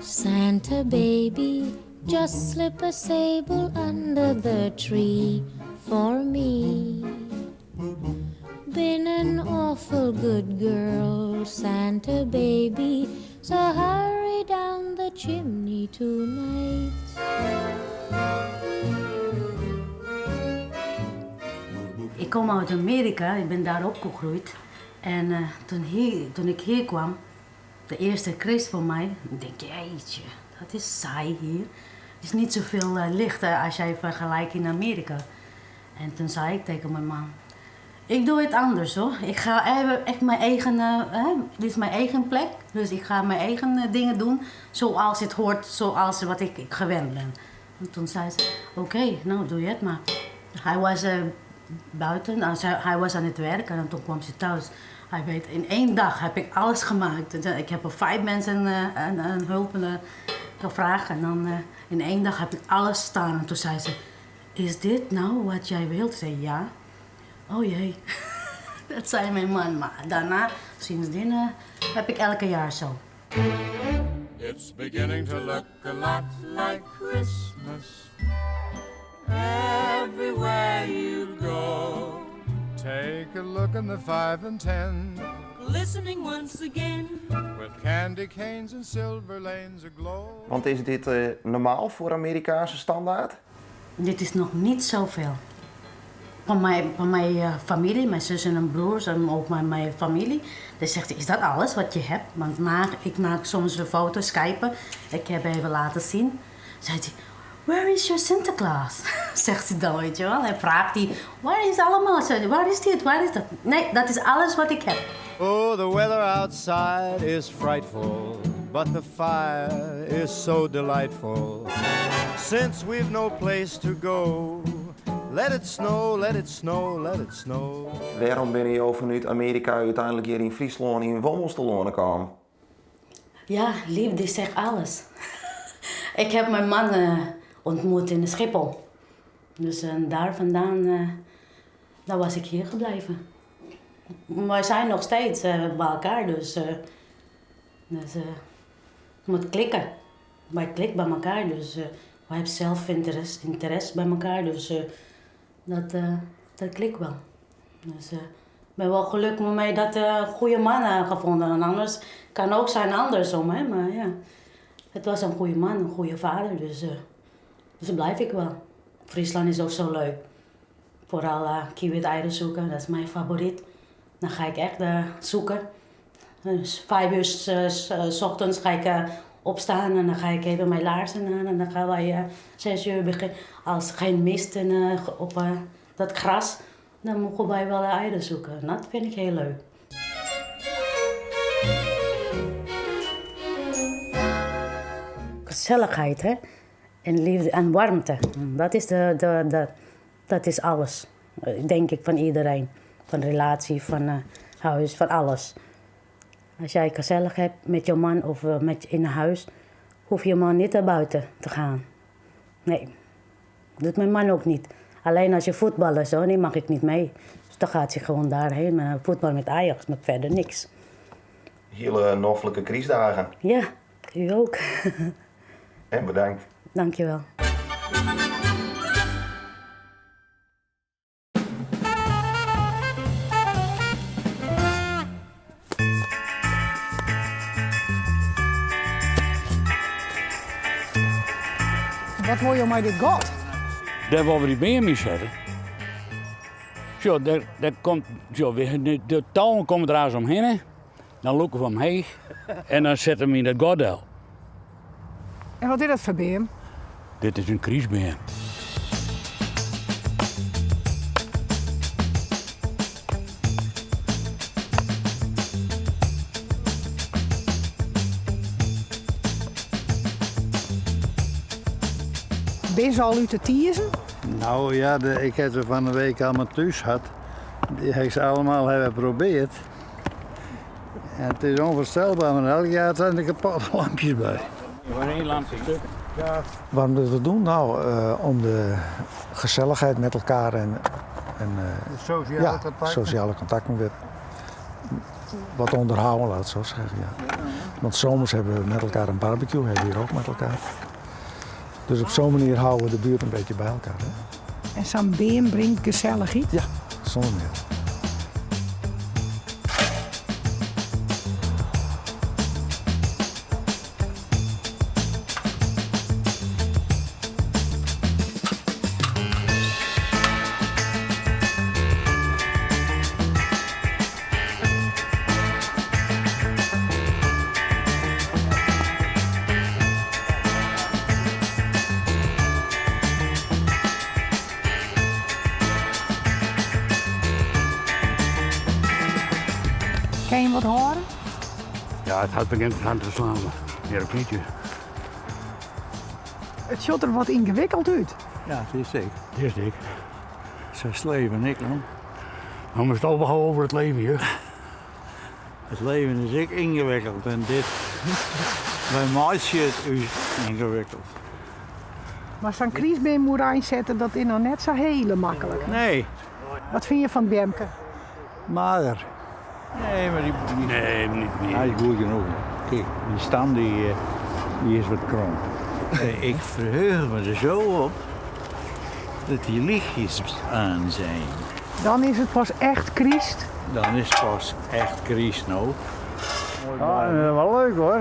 Santa baby, just slip a sable under the tree for me. Been an awful good girl, Santa baby, so hurry down the chimney tonight. Ik kom uit Amerika, ik ben daar opgegroeid. En toen ik hier kwam, de eerste Christ voor mij, ik denk, jeetje, dat is saai hier. Het is niet zoveel licht als jij vergelijkt in Amerika. En toen zei ik tegen mijn man, ik doe het anders hoor. Ik ga echt mijn eigen, dit is mijn eigen plek. Dus ik ga mijn eigen dingen doen zoals het hoort, zoals wat ik gewend ben. En toen zei ze, oké, nou doe je het maar. Hij was buiten, hij was aan het werken en toen kwam ze thuis. Hij weet, in 1 dag heb ik alles gemaakt. Ik heb 5 mensen hulp gevraagd en dan in 1 dag heb ik alles staan. En toen zei ze, is dit nou wat jij wilt? Ik zei ja. Oh jee, dat zei mijn man. Maar daarna, sindsdien, heb ik elke jaar zo. It's beginning to look a lot like Christmas everywhere you go. Take a look in the 5 and 10, Listening once again. with candy canes and silver lanes aglow. Want is dit normaal voor Amerikaanse standaard? Dit is nog niet zoveel. Van mijn familie, mijn zus en broers en ook mijn familie. Die zegt, is dat alles wat je hebt? Want ik maak soms een foto, skypen. Ik heb even laten zien. Zegt hij, where is your Santa Claus? Zegt ze dan, weet je wel. Hij vraagt die, waar is allemaal? Waar is dit, waar is dat? Nee, dat is alles wat ik heb. Oh, the weather outside is frightful, but the fire is so delightful. Since we've no place to go, let it snow, let it snow, let it snow. Waarom ben je vanuit Amerika uiteindelijk hier in Friesland in Wommelstel gekomen? Ja, liefde zegt alles. Ik heb mijn man ontmoet in Schiphol. Dus daar vandaan daar was ik hier gebleven. Wij zijn nog steeds bij elkaar, dus het moet klikken. Wij klikken bij elkaar, dus wij hebben zelf interesse bij elkaar, dus dat klikt wel. Dus ik ben wel gelukkig mee dat een goede man gevonden. En anders kan ook zijn andersom, hè, maar ja. Het was een goede man, een goede vader, dus blijf ik wel. Friesland is ook zo leuk. Vooral kiwi-eieren zoeken, dat is mijn favoriet. Dan ga ik echt zoeken. Dus 5 uur 's ochtends ga ik opstaan en dan ga ik even mijn laarzen aan. En dan gaan wij 6 uur beginnen. Als geen mist op dat gras, dan mogen wij wel eieren zoeken. En dat vind ik heel leuk. Gezelligheid, hè? En liefde en warmte. Dat is alles. Denk ik van iedereen. Van relatie, van huis, van alles. Als jij gezellig hebt met je man of in huis, hoef je man niet naar buiten te gaan. Nee, dat doet mijn man ook niet. Alleen als je voetballen zo, die mag ik niet mee. Dus dan gaat hij gewoon daarheen, maar voetbal met Ajax, met verder niks. Hele noffelijke kriesdagen. Ja, u ook. En bedankt. Dank je wel. Wat hoor je maar dit God? Daar waar we die bij mee zetten. Zo, daar komt, zo, de touwen komen er eens omheen. Hè. Dan lopen we omheen en dan zetten we hem in dat gordel. En wat is dat voor beem? Dit is een kriesbeer. Ben je al uit de tiezen? Nou ja, ik heb ze van de week allemaal thuis gehad. Die heb ik ze allemaal hebben geprobeerd. En het is onvoorstelbaar, maar elk jaar zijn er kapotte lampjes bij. Gewoon 1 lampje stuk. Waarom dat we doen? Nou, om de gezelligheid met elkaar en En, Sociale ja, contacten? sociale contacten weer wat onderhouden, laat het zo zeggen. Ja. Want zomers hebben we met elkaar een barbecue, hebben we hier ook met elkaar. Dus op zo'n manier houden we de buurt een beetje bij elkaar. Hè? En zo'n beem brengt gezelligheid. Ja, zonder meer. Kan je wat horen? Ja, het had begint aan te slaan. Ja, dat weet je. Het ziet er wat ingewikkeld uit. Ja, het is zeker. Het is dik. Ze sleven ik dan. We moeten het overhouden over het leven hier. Het leven is ook ingewikkeld en dit. Bij mij is het ingewikkeld. Maar zo'n kriesbeem moet aanzetten, dat is nog net zo heel makkelijk. Nee, Wat vind je van Bemke? mager. Nee, maar die Nee, niet meer. hij is goed genoeg. Kijk, die stand die is wat krom. Ik verheug me er zo op dat die lichtjes aan zijn. Dan is het pas echt kriest. Dan is het pas echt kriest nou. Ah, dat is wel leuk hoor.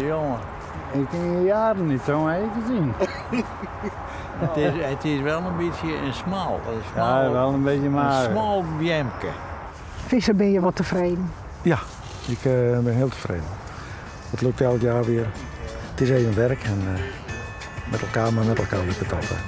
Jongen. Ik heb in jaren niet zo'n even gezien. Het is wel een beetje een smal. Ja, wel een beetje maar. Een smal bjemke. Visser, ben je wat tevreden? Ja, ik ben heel tevreden. Het lukt elk jaar weer. Het is even werk en met elkaar, maar met elkaar lukt het altijd.